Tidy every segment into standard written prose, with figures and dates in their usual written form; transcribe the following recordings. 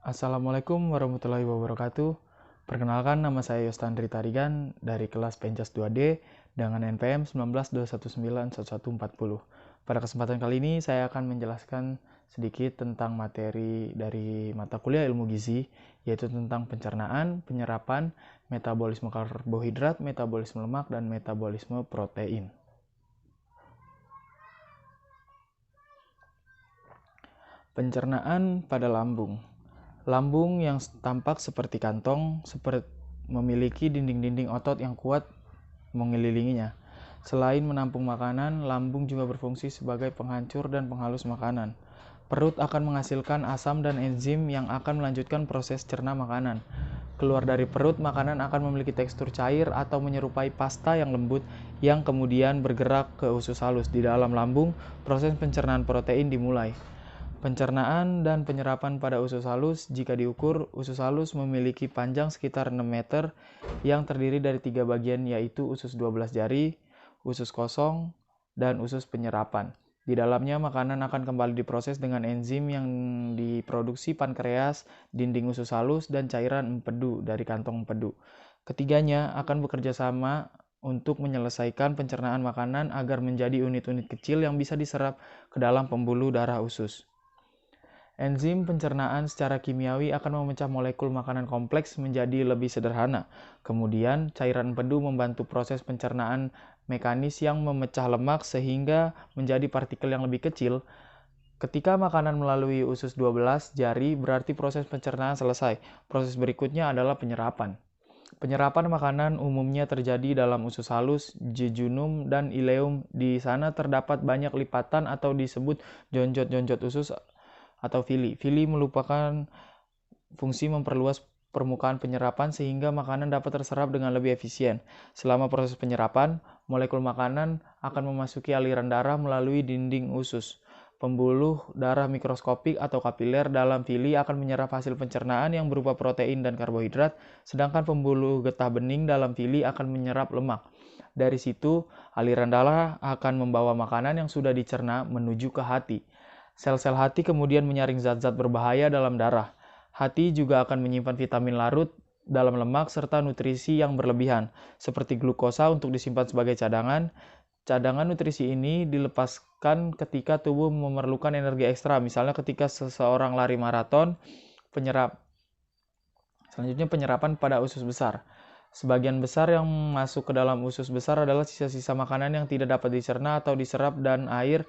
Assalamualaikum warahmatullahi wabarakatuh. Perkenalkan, nama saya Yostandri Tarigan dari kelas Pencas 2D dengan NPM 192191140. Pada kesempatan kali ini saya akan menjelaskan sedikit tentang materi dari mata kuliah ilmu gizi, yaitu tentang pencernaan, penyerapan, metabolisme karbohidrat, metabolisme lemak, dan metabolisme protein. Pencernaan pada lambung. Lambung yang tampak seperti kantong memiliki dinding-dinding otot yang kuat mengelilinginya. Selain menampung makanan, lambung juga berfungsi sebagai penghancur dan penghalus makanan. Perut akan menghasilkan asam dan enzim yang akan melanjutkan proses cerna makanan. Keluar dari perut, makanan akan memiliki tekstur cair atau menyerupai pasta yang lembut yang kemudian bergerak ke usus halus. Di dalam lambung, proses pencernaan protein dimulai. Pencernaan dan penyerapan pada usus halus. Jika diukur, usus halus memiliki panjang sekitar 6 meter yang terdiri dari 3 bagian, yaitu usus 12 jari, usus kosong, dan usus penyerapan. Di dalamnya makanan akan kembali diproses dengan enzim yang diproduksi pankreas, dinding usus halus, dan cairan empedu dari kantong empedu. Ketiganya akan bekerja sama untuk menyelesaikan pencernaan makanan agar menjadi unit-unit kecil yang bisa diserap ke dalam pembuluh darah usus. Enzim pencernaan secara kimiawi akan memecah molekul makanan kompleks menjadi lebih sederhana. Kemudian, cairan empedu membantu proses pencernaan mekanis yang memecah lemak sehingga menjadi partikel yang lebih kecil. Ketika makanan melalui usus 12 jari, berarti proses pencernaan selesai. Proses berikutnya adalah penyerapan. Penyerapan makanan umumnya terjadi dalam usus halus, jejunum, dan ileum. Di sana terdapat banyak lipatan atau disebut jonjot-jonjot usus atau villi. Villi merupakan fungsi memperluas permukaan penyerapan sehingga makanan dapat terserap dengan lebih efisien. Selama proses penyerapan, molekul makanan akan memasuki aliran darah melalui dinding usus. Pembuluh darah mikroskopik atau kapiler dalam villi akan menyerap hasil pencernaan yang berupa protein dan karbohidrat, sedangkan pembuluh getah bening dalam villi akan menyerap lemak. Dari situ, aliran darah akan membawa makanan yang sudah dicerna menuju ke hati. Sel-sel hati kemudian menyaring zat-zat berbahaya dalam darah. Hati juga akan menyimpan vitamin larut dalam lemak serta nutrisi yang berlebihan, seperti glukosa untuk disimpan sebagai cadangan. Cadangan nutrisi ini dilepaskan ketika tubuh memerlukan energi ekstra, misalnya ketika seseorang lari maraton. Selanjutnya penyerapan pada usus besar. Sebagian besar yang masuk ke dalam usus besar adalah sisa-sisa makanan yang tidak dapat dicerna atau diserap dan air.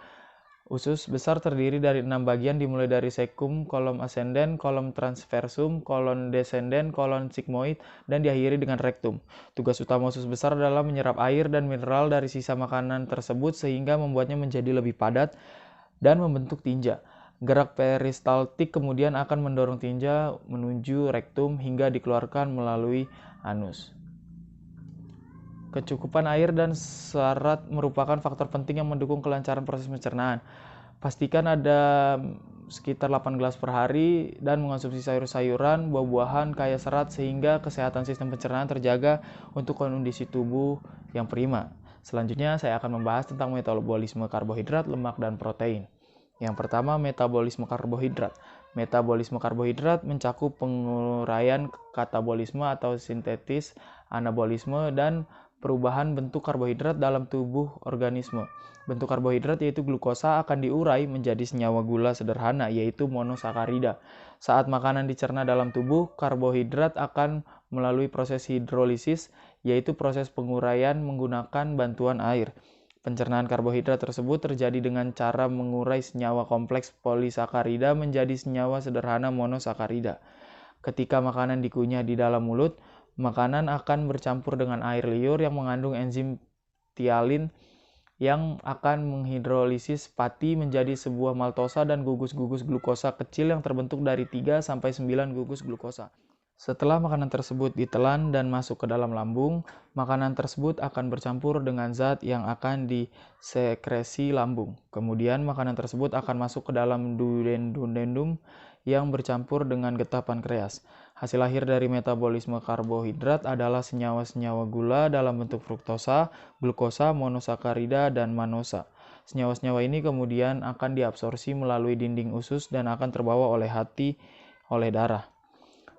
Usus besar terdiri dari 6 bagian dimulai dari cecum, kolom ascendens, kolom transversum, kolon descendens, kolon sigmoid, dan diakhiri dengan rectum. Tugas utama usus besar adalah menyerap air dan mineral dari sisa makanan tersebut sehingga membuatnya menjadi lebih padat dan membentuk tinja. Gerak peristaltik kemudian akan mendorong tinja menuju rektum hingga dikeluarkan melalui anus. Kecukupan air dan serat merupakan faktor penting yang mendukung kelancaran proses pencernaan. Pastikan ada sekitar 8 gelas per hari dan mengonsumsi sayur-sayuran, buah-buahan kaya serat sehingga kesehatan sistem pencernaan terjaga untuk kondisi tubuh yang prima. Selanjutnya saya akan membahas tentang metabolisme karbohidrat, lemak, dan protein. Yang pertama, metabolisme karbohidrat. Metabolisme karbohidrat mencakup penguraian katabolisme atau sintetis, anabolisme, dan perubahan bentuk karbohidrat dalam tubuh organisme. Bentuk karbohidrat yaitu glukosa akan diurai menjadi senyawa gula sederhana yaitu monosakarida. Saat makanan dicerna dalam tubuh, karbohidrat akan melalui proses hidrolisis yaitu proses penguraian menggunakan bantuan air. Pencernaan karbohidrat tersebut terjadi dengan cara mengurai senyawa kompleks polisakarida menjadi senyawa sederhana monosakarida. Ketika makanan dikunyah di dalam mulut, makanan akan bercampur dengan air liur yang mengandung enzim tialin yang akan menghidrolisis pati menjadi sebuah maltosa dan gugus-gugus glukosa kecil yang terbentuk dari 3-9 gugus glukosa. Setelah makanan tersebut ditelan dan masuk ke dalam lambung, makanan tersebut akan bercampur dengan zat yang akan disekresi lambung. Kemudian makanan tersebut akan masuk ke dalam duodenum yang bercampur dengan getah pankreas. Hasil akhir dari metabolisme karbohidrat adalah senyawa-senyawa gula dalam bentuk fruktosa, glukosa, monosakarida, dan manosa. Senyawa-senyawa ini kemudian akan diabsorpsi melalui dinding usus dan akan terbawa oleh hati oleh darah.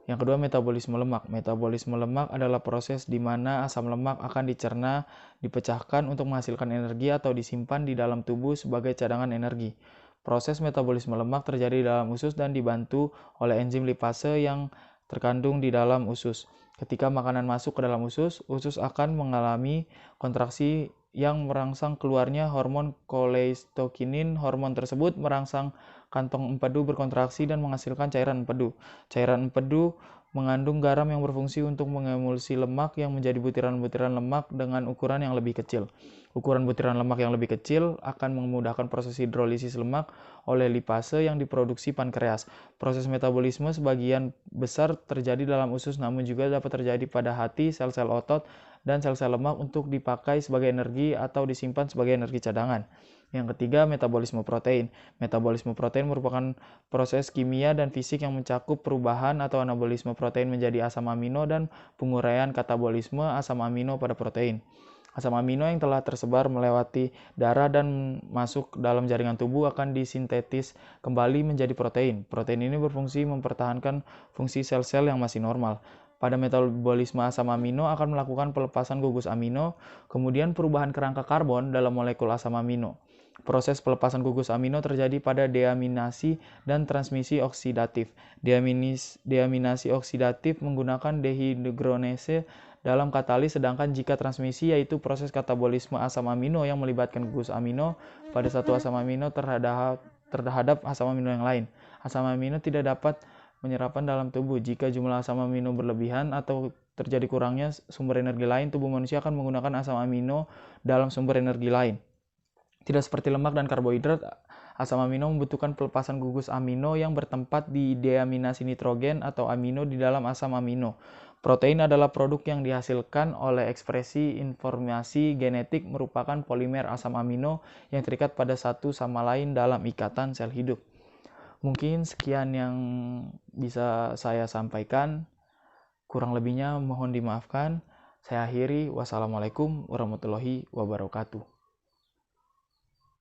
Yang kedua, metabolisme lemak. Metabolisme lemak adalah proses di mana asam lemak akan dicerna, dipecahkan untuk menghasilkan energi atau disimpan di dalam tubuh sebagai cadangan energi. Proses metabolisme lemak terjadi di dalam usus dan dibantu oleh enzim lipase yang terkandung di dalam usus. Ketika makanan masuk ke dalam usus akan mengalami kontraksi yang merangsang keluarnya hormon koleistokinin. Hormon tersebut merangsang kantong empedu berkontraksi dan menghasilkan cairan empedu. Cairan empedu mengandung garam yang berfungsi untuk mengemulsi lemak yang menjadi butiran-butiran lemak dengan ukuran yang lebih kecil. Ukuran butiran lemak yang lebih kecil akan memudahkan proses hidrolisis lemak oleh lipase yang diproduksi pankreas. Proses metabolisme sebagian besar terjadi dalam usus, namun juga dapat terjadi pada hati, sel-sel otot, dan sel-sel lemak untuk dipakai sebagai energi atau disimpan sebagai energi cadangan. Yang ketiga, metabolisme protein. Metabolisme protein merupakan proses kimia dan fisik yang mencakup perubahan atau anabolisme protein menjadi asam amino dan penguraian katabolisme asam amino pada protein. Asam amino yang telah tersebar melewati darah dan masuk dalam jaringan tubuh akan disintetis kembali menjadi protein. Protein ini berfungsi mempertahankan fungsi sel-sel yang masih normal. Pada metabolisme asam amino akan melakukan pelepasan gugus amino, kemudian perubahan kerangka karbon dalam molekul asam amino. Proses pelepasan gugus amino terjadi pada deaminasi dan transmisi oksidatif. Deaminasi oksidatif menggunakan dehidrogenase dalam katalis, sedangkan jika transmisi yaitu proses katabolisme asam amino yang melibatkan gugus amino pada satu asam amino terhadap asam amino yang lain. Asam amino tidak dapat menyerapan dalam tubuh. Jika jumlah asam amino berlebihan atau terjadi kurangnya sumber energi lain, tubuh manusia akan menggunakan asam amino dalam sumber energi lain. Tidak seperti lemak dan karbohidrat, asam amino membutuhkan pelepasan gugus amino yang bertempat di deaminasi nitrogen atau amino di dalam asam amino. Protein adalah produk yang dihasilkan oleh ekspresi informasi genetik, merupakan polimer asam amino yang terikat pada satu sama lain dalam ikatan sel hidup. Mungkin sekian yang bisa saya sampaikan. Kurang lebihnya mohon dimaafkan. Saya akhiri. Wassalamualaikum warahmatullahi wabarakatuh.